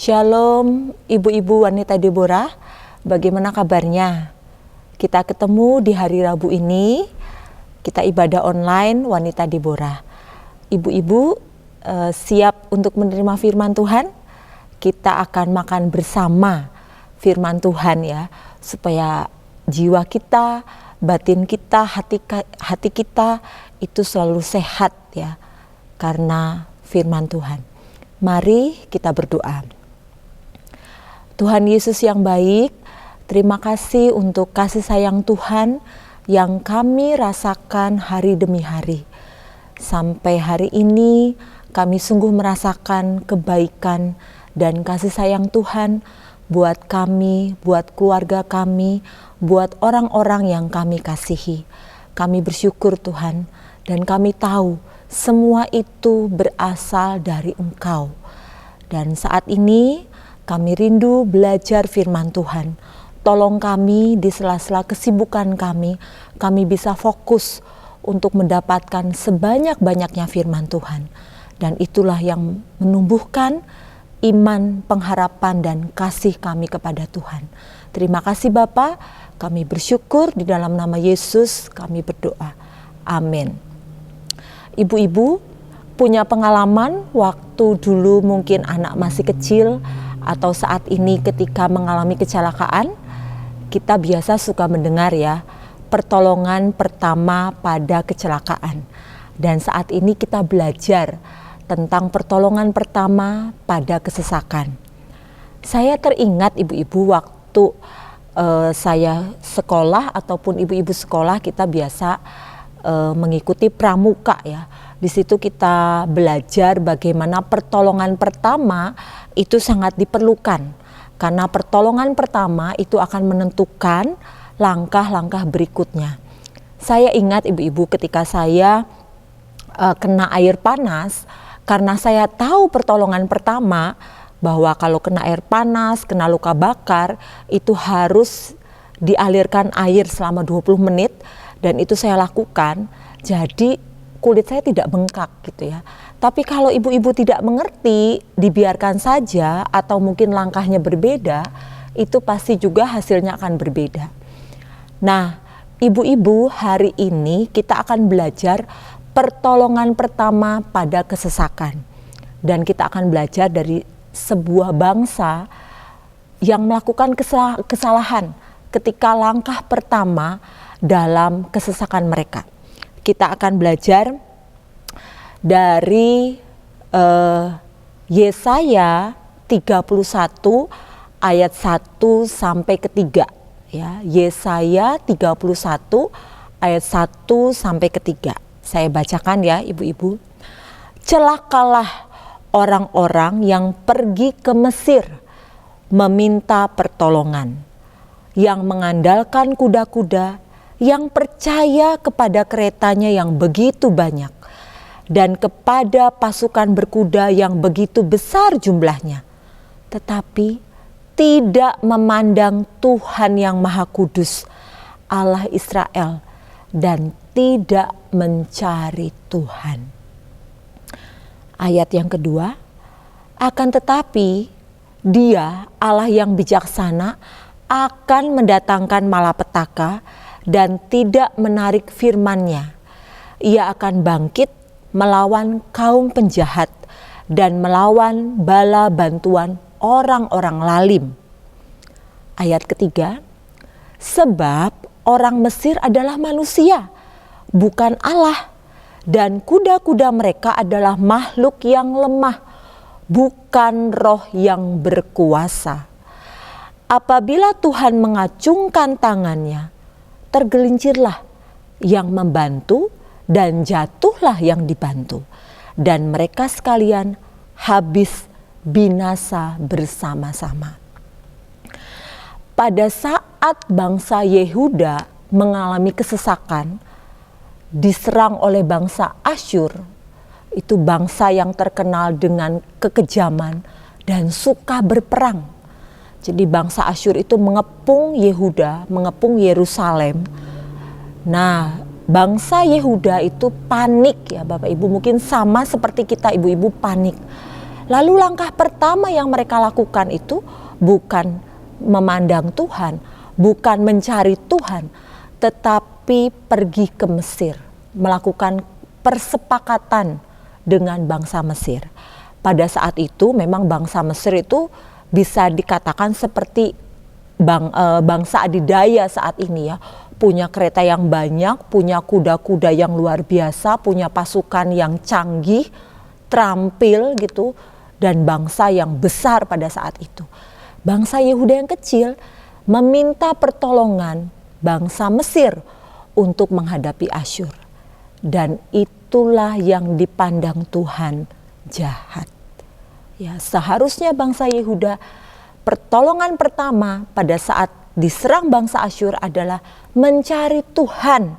Shalom ibu-ibu wanita Deborah, bagaimana kabarnya? Kita ketemu di hari Rabu ini, kita ibadah online wanita Deborah. Ibu-ibu siap untuk menerima firman Tuhan? Kita akan makan bersama firman Tuhan ya, supaya jiwa kita, batin kita, hati kita itu selalu sehat ya, karena firman Tuhan. Mari kita berdoa. Tuhan Yesus yang baik, terima kasih untuk kasih sayang Tuhan yang kami rasakan hari demi hari. Sampai hari ini kami sungguh merasakan kebaikan dan kasih sayang Tuhan buat kami, buat keluarga kami, buat orang-orang yang kami kasihi. Kami bersyukur Tuhan, dan kami tahu semua itu berasal dari Engkau. Dan saat ini kami rindu belajar firman Tuhan. Tolong kami di sela-sela kesibukan kami bisa fokus untuk mendapatkan sebanyak-banyaknya firman Tuhan. Dan itulah yang menumbuhkan iman, pengharapan, dan kasih kami kepada Tuhan. Terima kasih Bapa, kami bersyukur di dalam nama Yesus kami berdoa. Amin. Ibu-ibu punya pengalaman waktu dulu mungkin anak masih kecil, atau saat ini ketika mengalami kecelakaan, kita biasa suka mendengar ya, pertolongan pertama pada kecelakaan. Dan saat ini kita belajar tentang pertolongan pertama pada kesesakan. Saya teringat ibu-ibu waktu saya sekolah ataupun ibu-ibu sekolah, kita biasa mengikuti pramuka ya. Di situ kita belajar bagaimana pertolongan pertama itu sangat diperlukan. Karena pertolongan pertama itu akan menentukan langkah-langkah berikutnya. Saya ingat ibu-ibu ketika saya kena air panas, karena saya tahu pertolongan pertama bahwa kalau kena air panas, kena luka bakar, itu harus dialirkan air selama 20 menit. Dan itu saya lakukan, jadi kulit saya tidak bengkak gitu ya. Tapi kalau ibu-ibu tidak mengerti, dibiarkan saja atau mungkin langkahnya berbeda, itu pasti juga hasilnya akan berbeda. Nah, ibu-ibu, hari ini kita akan belajar pertolongan pertama pada kesesakan. Dan kita akan belajar dari sebuah bangsa yang melakukan kesalahan ketika langkah pertama dalam kesesakan mereka. Kita akan belajar dari Yesaya 31 ayat 1 sampai ke 3 ya. Yesaya 31 ayat 1 sampai ke 3. Saya bacakan ya ibu-ibu. Celakalah orang-orang yang pergi ke Mesir meminta pertolongan, yang mengandalkan kuda-kuda, yang percaya kepada keretanya yang begitu banyak, dan kepada pasukan berkuda yang begitu besar jumlahnya, tetapi tidak memandang Tuhan yang Maha Kudus, Allah Israel, dan tidak mencari Tuhan. Ayat yang kedua, akan tetapi Dia, Allah yang bijaksana, akan mendatangkan malapetaka dan tidak menarik firman-Nya. Ia akan bangkit melawan kaum penjahat dan melawan bala bantuan orang-orang lalim. Ayat ketiga, sebab orang Mesir adalah manusia, bukan Allah, dan kuda-kuda mereka adalah makhluk yang lemah, bukan roh yang berkuasa. Apabila Tuhan mengacungkan tangannya, tergelincirlah yang membantu dan jatuhlah yang dibantu, dan mereka sekalian habis binasa bersama-sama. Pada saat bangsa Yehuda mengalami kesesakan, diserang oleh bangsa Asyur, itu bangsa yang terkenal dengan kekejaman dan suka berperang. Jadi bangsa Asyur itu mengepung Yehuda, mengepung Yerusalem. Nah, bangsa Yehuda itu panik ya Bapak Ibu, mungkin sama seperti kita ibu-ibu panik. Lalu langkah pertama yang mereka lakukan itu bukan memandang Tuhan, bukan mencari Tuhan, tetapi pergi ke Mesir, melakukan persepakatan dengan bangsa Mesir. Pada saat itu memang bangsa Mesir itu bisa dikatakan seperti bangsa adidaya saat ini ya. Punya kereta yang banyak, punya kuda-kuda yang luar biasa, punya pasukan yang canggih, terampil gitu, dan bangsa yang besar pada saat itu. Bangsa Yehuda yang kecil meminta pertolongan bangsa Mesir untuk menghadapi Asyur. Dan itulah yang dipandang Tuhan jahat. Ya, seharusnya bangsa Yehuda, pertolongan pertama pada saat diserang bangsa Asyur adalah mencari Tuhan,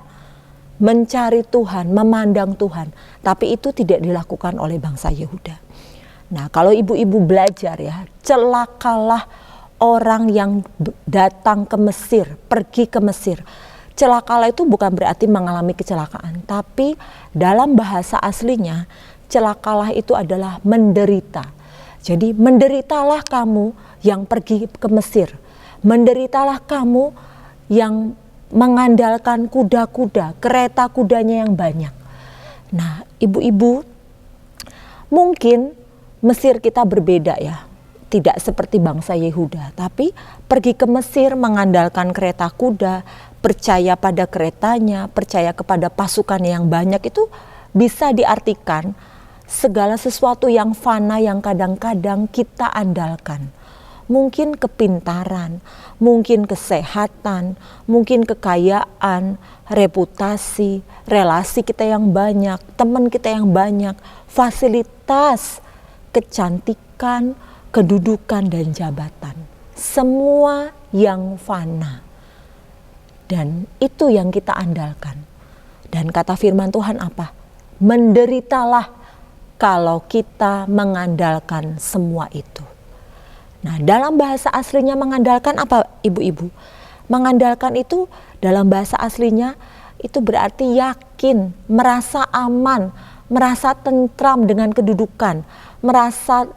memandang Tuhan. Tapi itu tidak dilakukan oleh bangsa Yehuda. Nah, kalau ibu-ibu belajar ya, celakalah orang yang datang ke Mesir, pergi ke Mesir. Celakalah itu bukan berarti mengalami kecelakaan, tapi dalam bahasa aslinya celakalah itu adalah menderita. Jadi menderitalah kamu yang pergi ke Mesir, menderitalah kamu yang mengandalkan kuda-kuda, kereta kudanya yang banyak. Nah, ibu-ibu, mungkin Mesir kita berbeda ya, tidak seperti bangsa Yehuda, tapi pergi ke Mesir mengandalkan kereta kuda, percaya pada keretanya, percaya kepada pasukan yang banyak, itu bisa diartikan segala sesuatu yang fana yang kadang-kadang kita andalkan. Mungkin kepintaran, mungkin kesehatan, mungkin kekayaan, reputasi, relasi kita yang banyak, teman kita yang banyak, fasilitas, kecantikan, kedudukan dan jabatan. Semua yang fana. Dan itu yang kita andalkan. Dan kata firman Tuhan apa? Menderitalah kalau kita mengandalkan semua itu. Nah, dalam bahasa aslinya mengandalkan apa, ibu-ibu? Mengandalkan itu dalam bahasa aslinya itu berarti yakin, merasa aman, merasa tentram dengan kedudukan, merasa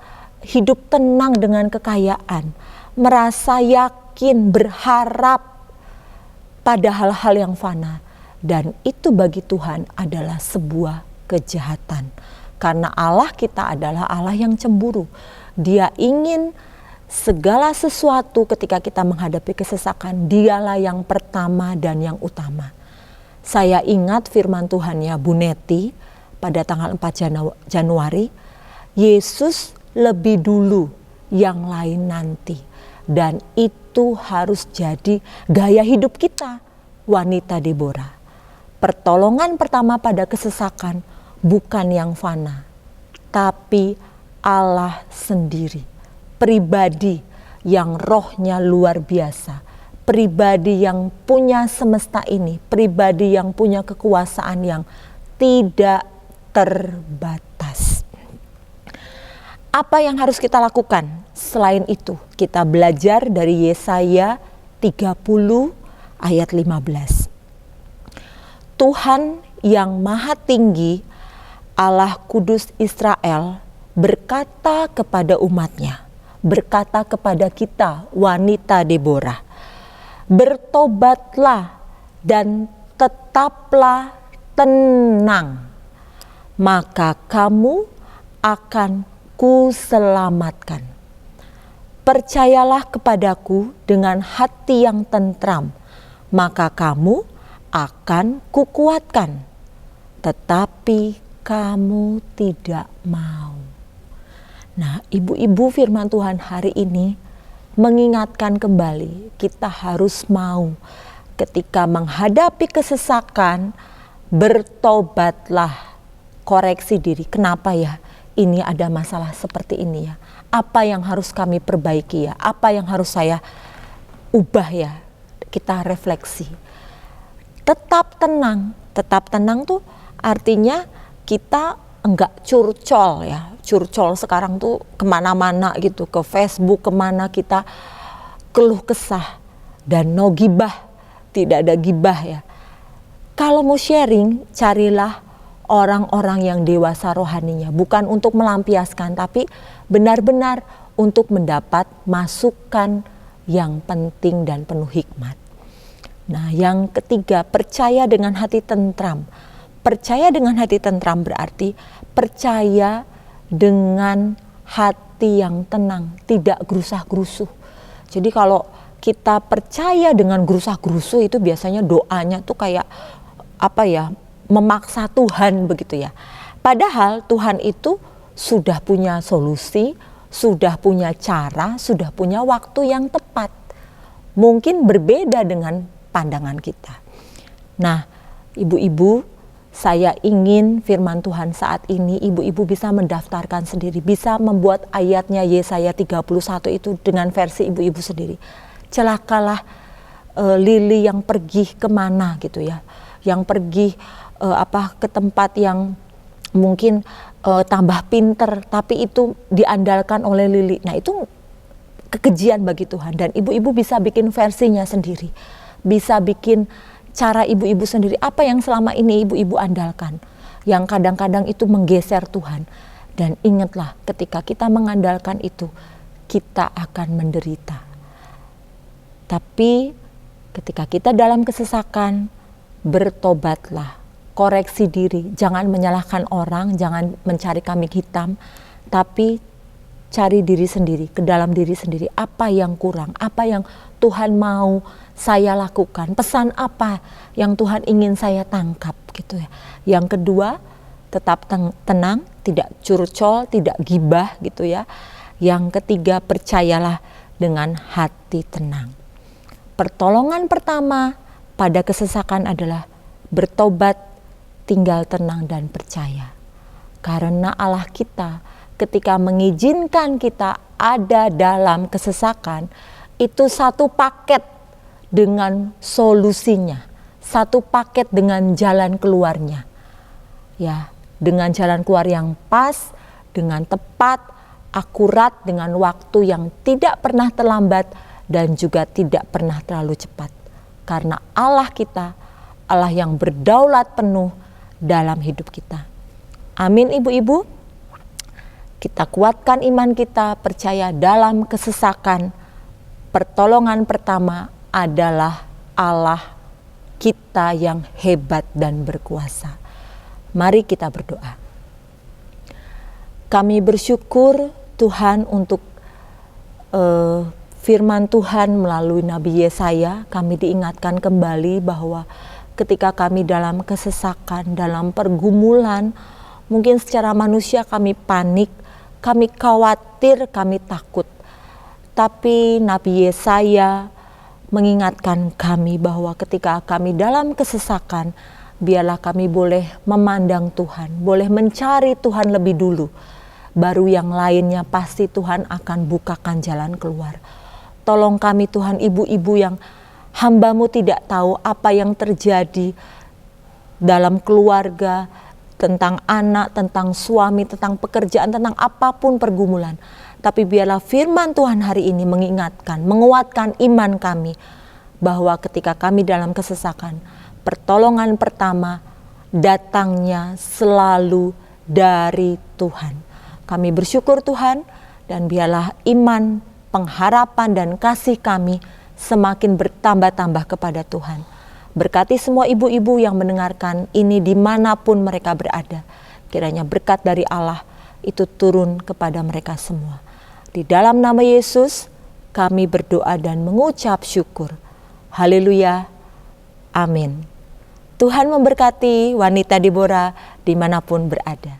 hidup tenang dengan kekayaan, merasa yakin, berharap pada hal-hal yang fana. Dan itu bagi Tuhan adalah sebuah kejahatan. Karena Allah kita adalah Allah yang cemburu. Dia ingin segala sesuatu ketika kita menghadapi kesesakan, dialah yang pertama dan yang utama. Saya ingat firman Tuhan ya Bu Neti pada tanggal 4 Januari, Yesus lebih dulu, yang lain nanti. Dan itu harus jadi gaya hidup kita, wanita Deborah. Pertolongan pertama pada kesesakan bukan yang fana, tapi Allah sendiri. Pribadi yang rohnya luar biasa, pribadi yang punya semesta ini, pribadi yang punya kekuasaan yang tidak terbatas. Apa yang harus kita lakukan? Selain itu, kita belajar dari Yesaya 30 ayat 15. Tuhan yang Maha Tinggi, Allah Kudus Israel, berkata kepada umatnya, berkata kepada kita wanita Deborah, bertobatlah dan tetaplah tenang, maka kamu akan kuselamatkan. Percayalah kepadaku dengan hati yang tentram, maka kamu akan kukuatkan. Tetapi kamu tidak mau. Nah, ibu-ibu, firman Tuhan hari ini mengingatkan kembali, kita harus mau ketika menghadapi kesesakan, bertobatlah, koreksi diri. Kenapa ya? Ini ada masalah seperti ini ya. Apa yang harus kami perbaiki ya? Apa yang harus saya ubah ya? Kita refleksi. Tetap tenang. Tetap tenang tuh artinya kita enggak curcol ya. Curcol sekarang tuh kemana-mana gitu. Ke Facebook kemana kita keluh kesah. Dan no gibah. Tidak ada gibah ya. Kalau mau sharing, carilah orang-orang yang dewasa rohaninya, bukan untuk melampiaskan, tapi benar-benar untuk mendapat masukan yang penting dan penuh hikmat. Nah, yang ketiga, percaya dengan hati tentram. Percaya dengan hati tentram berarti percaya dengan hati yang tenang, tidak gerusah-gerusuh. Jadi kalau kita percaya dengan gerusah-gerusuh itu biasanya doanya tuh kayak memaksa Tuhan begitu ya. Padahal Tuhan itu sudah punya solusi, sudah punya cara, sudah punya waktu yang tepat. Mungkin berbeda dengan pandangan kita. Nah, ibu-ibu, saya ingin firman Tuhan saat ini ibu-ibu bisa mendaftarkan sendiri, bisa membuat ayatnya Yesaya 31 itu dengan versi ibu-ibu sendiri. Celakalah lili yang pergi kemana gitu ya, yang pergi ke tempat yang mungkin tambah pinter, tapi itu diandalkan oleh lili. Nah, itu kekejian bagi Tuhan, dan ibu-ibu bisa bikin versinya sendiri, bisa bikin cara ibu-ibu sendiri, apa yang selama ini ibu-ibu andalkan, yang kadang-kadang itu menggeser Tuhan. Dan ingatlah, ketika kita mengandalkan itu, kita akan menderita. Tapi ketika kita dalam kesesakan, bertobatlah, koreksi diri, jangan menyalahkan orang, jangan mencari kambing hitam, tapi cari diri sendiri, ke dalam diri sendiri, apa yang kurang, apa yang Tuhan mau saya lakukan, pesan apa yang Tuhan ingin saya tangkap gitu ya. Yang kedua, tetap tenang, tidak curcol, tidak gibah gitu ya. Yang ketiga, percayalah dengan hati tenang. Pertolongan pertama pada kesesakan adalah bertobat, tinggal tenang dan percaya. Karena Allah kita ketika mengizinkan kita ada dalam kesesakan, itu satu paket dengan solusinya, satu paket dengan jalan keluarnya. Ya, dengan jalan keluar yang pas, dengan tepat, akurat, dengan waktu yang tidak pernah terlambat dan juga tidak pernah terlalu cepat. Karena Allah kita, Allah yang berdaulat penuh dalam hidup kita. Amin ibu-ibu. Kita kuatkan iman kita, percaya dalam kesesakan. Pertolongan pertama adalah Allah kita yang hebat dan berkuasa. Mari kita berdoa. Kami bersyukur Tuhan untuk firman Tuhan melalui Nabi Yesaya. Kami diingatkan kembali bahwa ketika kami dalam kesesakan, dalam pergumulan, mungkin secara manusia kami panik, kami khawatir, kami takut. Tapi Nabi Yesaya mengingatkan kami bahwa ketika kami dalam kesesakan, biarlah kami boleh memandang Tuhan, boleh mencari Tuhan lebih dulu. Baru yang lainnya pasti Tuhan akan bukakan jalan keluar. Tolong kami Tuhan, ibu-ibu yang hamba-Mu tidak tahu apa yang terjadi dalam keluarga, tentang anak, tentang suami, tentang pekerjaan, tentang apapun pergumulan. Tapi biarlah firman Tuhan hari ini mengingatkan, menguatkan iman kami bahwa ketika kami dalam kesesakan, pertolongan pertama datangnya selalu dari Tuhan. Kami bersyukur Tuhan, dan biarlah iman, pengharapan dan kasih kami semakin bertambah-tambah kepada Tuhan. Berkati semua ibu-ibu yang mendengarkan ini dimanapun mereka berada. Kiranya berkat dari Allah itu turun kepada mereka semua. Di dalam nama Yesus kami berdoa dan mengucap syukur. Haleluya. Amin. Tuhan memberkati wanita Deborah dimanapun berada.